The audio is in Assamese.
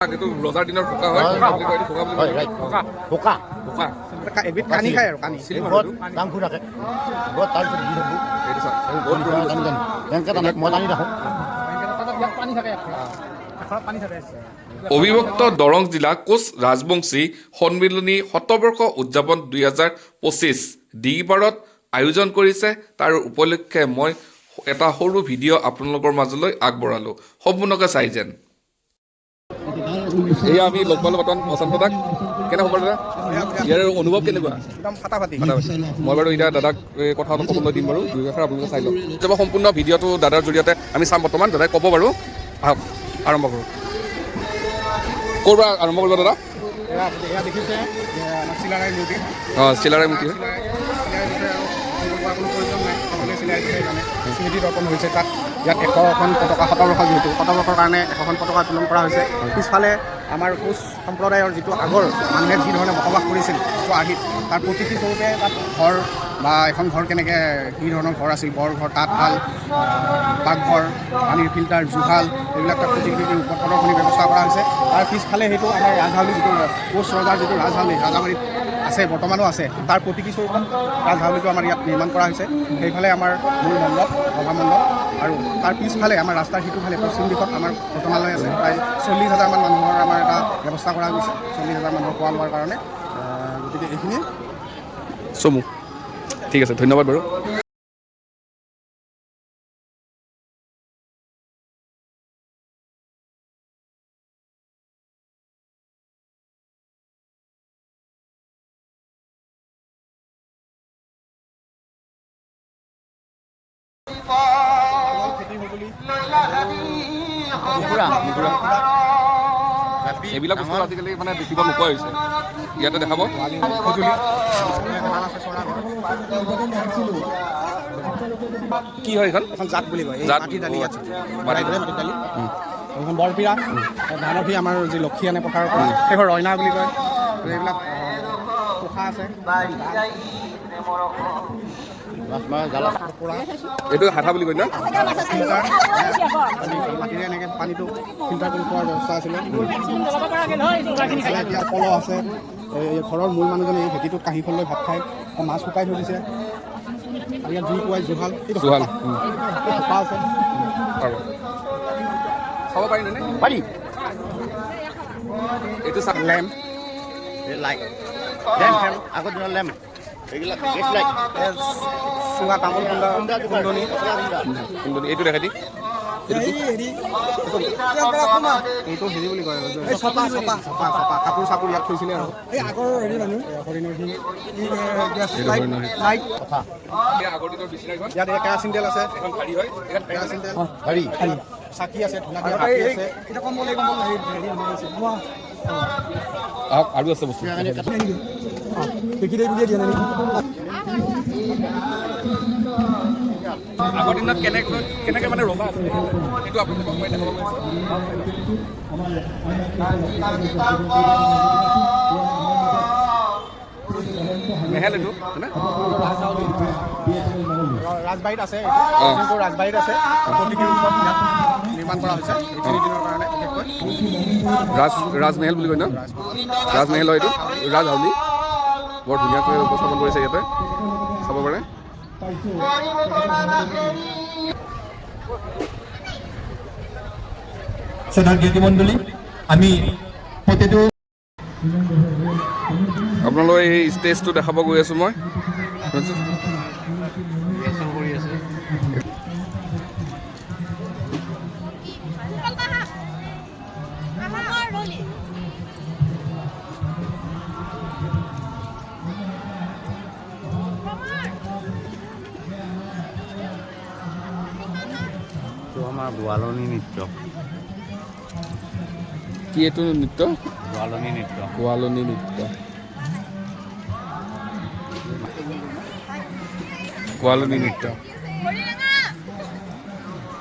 কিন্তু ৰজাৰ দিনৰ ভোকা হয় ভোকা ভোকা এবিধ কানি খায় আৰু কানি চিনি মই দাম ফুৰি থাকে বহুত তাৰপিছত দি থাকোঁ এইটো চাওক বহুত এনেকৈ টানি মই টানি থাকোঁ পানী থাকে পানী থাকে। অবিভক্ত দৰং জিলা কোচ ৰাজবংশী সন্মিলনী শতবৰ্ষ উদযাপন 2025 ডিগিপাৰত আয়োজন কৰিছে। তাৰ উপলক্ষে মই এটা সৰু ভিডিঅ' আপোনালোকৰ মাজলৈ আগবঢ়ালোঁ, সম্পূৰ্ণকৈ চাই যেন। এয়া আমি লগ পালোঁ বৰ্তমান প্ৰশান্ত দাদাক। কেনে খবৰ দাদা? ইয়াৰ অনুভৱ কেনেকুৱা? একদম ফাটাফাটি। মই বাৰু এতিয়া দাদাক কথা অলপ ক'বলৈ দিম বাৰু, দুই এষাৰ আপোনালোকে চাই লওক। এতিয়া সম্পূৰ্ণ ভিডিঅ'টো দাদাৰ জৰিয়তে আমি চাম বৰ্তমান। দাদাই ক'ব বাৰু, আহক আৰম্ভ কৰোঁ। ক'ৰ পৰা আৰম্ভ কৰিব দাদা? এয়া দেখিছে চিলাৰায় মূৰ্তি। অঁ, চিলাৰায় মূৰ্তি। কোনো প্ৰয়োজন নাই, সকলোৱে চিলাই দিলে জানে। স্মৃতি দৰ্পণ হৈছে তাত। ইয়াত 100খন পতাকা, শতবৰ্ষ যিহেতু শতবৰ্ষৰ কাৰণে 100খন পতাকা উত্তোলন কৰা হৈছে। পিছফালে আমাৰ কোচ সম্প্ৰদায়ৰ যিটো আগৰ মানুহে যি ধৰণে বসবাস কৰিছিল যিটো আৰ্হিত, তাৰ প্ৰতিকৃতি স্বৰূপে তাত ঘৰ বা এখন ঘৰ কেনেকৈ কি ধৰণৰ ঘৰ আছিল, বৰঘৰ, তাঁতশাল, পাকঘৰ, পানীৰ ফিল্টাৰ, জুহাল, এইবিলাক তাত প্ৰতিকৃতিৰ ওপৰত প্ৰদৰ্শনীৰ ব্যৱস্থা কৰা হৈছে। তাৰ পিছফালে সেইটো আমাৰ ৰাজহাউলি, যিটো কোচ ৰজাৰ যিটো ৰাজহাউলি ৰাজাবাৰীত আছে, বৰ্তমানো আছে, তাৰ প্ৰতীকী স্বৰূপত ৰাজহাউলিটো আমাৰ ইয়াত নিৰ্মাণ কৰা হৈছে। সেইফালে আমাৰ মূল মণ্ডপ, সভামণ্ডপ, আৰু তাৰ পিছফালে আমাৰ ৰাস্তাৰ সিটোফালে পশ্চিম দিশত আমাৰ ভোজনালয় আছে। প্ৰায় 40,000 মান মানুহৰ আমাৰ এটা ব্যৱস্থা কৰা গৈছে, 40,000 মানুহৰ খোৱা লোৱাৰ কাৰণে। গতিকে এইখিনি চমু ঠিক আছে, ধন্যবাদ বাৰু। এইবিলাক বস্তু আজিকালি মানে দেখিব নোপোৱা হৈছে, ইয়াতে দেখাব। কি হয় এইখন? এখন জাত বুলি কয়। জাত মাটিৰ দালি আছে, মাটিৰ দালি। এখন বৰপিৰা, ধানৰফি আমাৰ যি লক্ষী আনে পথাৰৰ পৰা, সেইখন ৰইনা বুলি কয়। এইবিলাক পোখা আছে। এইটো হাঠা বুলি কয় ন? মাটিৰে এনেকৈ পানীটো ফিল্টাৰ কৰি খোৱাৰ ব্যৱস্থা আছিলে। এতিয়া পল আছে। এই ঘৰৰ মূল মানুহজনে এই ভেটিটোত কাঁহীখন লৈ ভাত খায়, মাছ শুকাই থৈ দিছে। আৰু ইয়াত জুই পুৱাই জুহাল, জুহাল থোপা আছে। খাব পাৰি নে? পাৰি। এইটো লেম্প, লাইট, আগৰ দিনৰ লেম্প, এইবিলাক চুঙা তামোল খুন্দনি। এইটো দেখা দি এইটো হেৰি বুলি কয়, চপা কাপোৰ চাপোৰ ইয়াত থৈছিলে আৰু এই আগৰ হেৰি মানুহ লাইট। ইয়াত কেৰাচিন তেল আছে, কেৰাচিন তেল, চাকি আছে, আৰু আছে বস্তু। আগৰ দিনত কেনেকে মানে ৰজা আছিল সেইটো আপোনালোকক মই দেখাব মেহেল এইটো ৰাজবাৰীত আছে, ৰাজবাৰীত আছে, নিৰ্মাণ কৰা হৈছে দিনৰ কাৰণে। ৰাজমেহেল বুলি কয় ন? ৰাজমেহেল হয় এইটো, ৰাজহাউলি। বৰ ধুনীয়াকৈ উপস্থাপন কৰিছে ইয়াতে, চাব পাৰে। মণ্ডলী, আমি প্ৰতিটো আপোনালোকে এই ষ্টেজটো দেখাব গৈ আছোঁ মই। আমাৰ গোৱালনী নৃত্য। কি এইটো নৃত্য? গোৱালনী নৃত্য। গোৱালনী নৃত্য। গোৱালনী নৃত্য।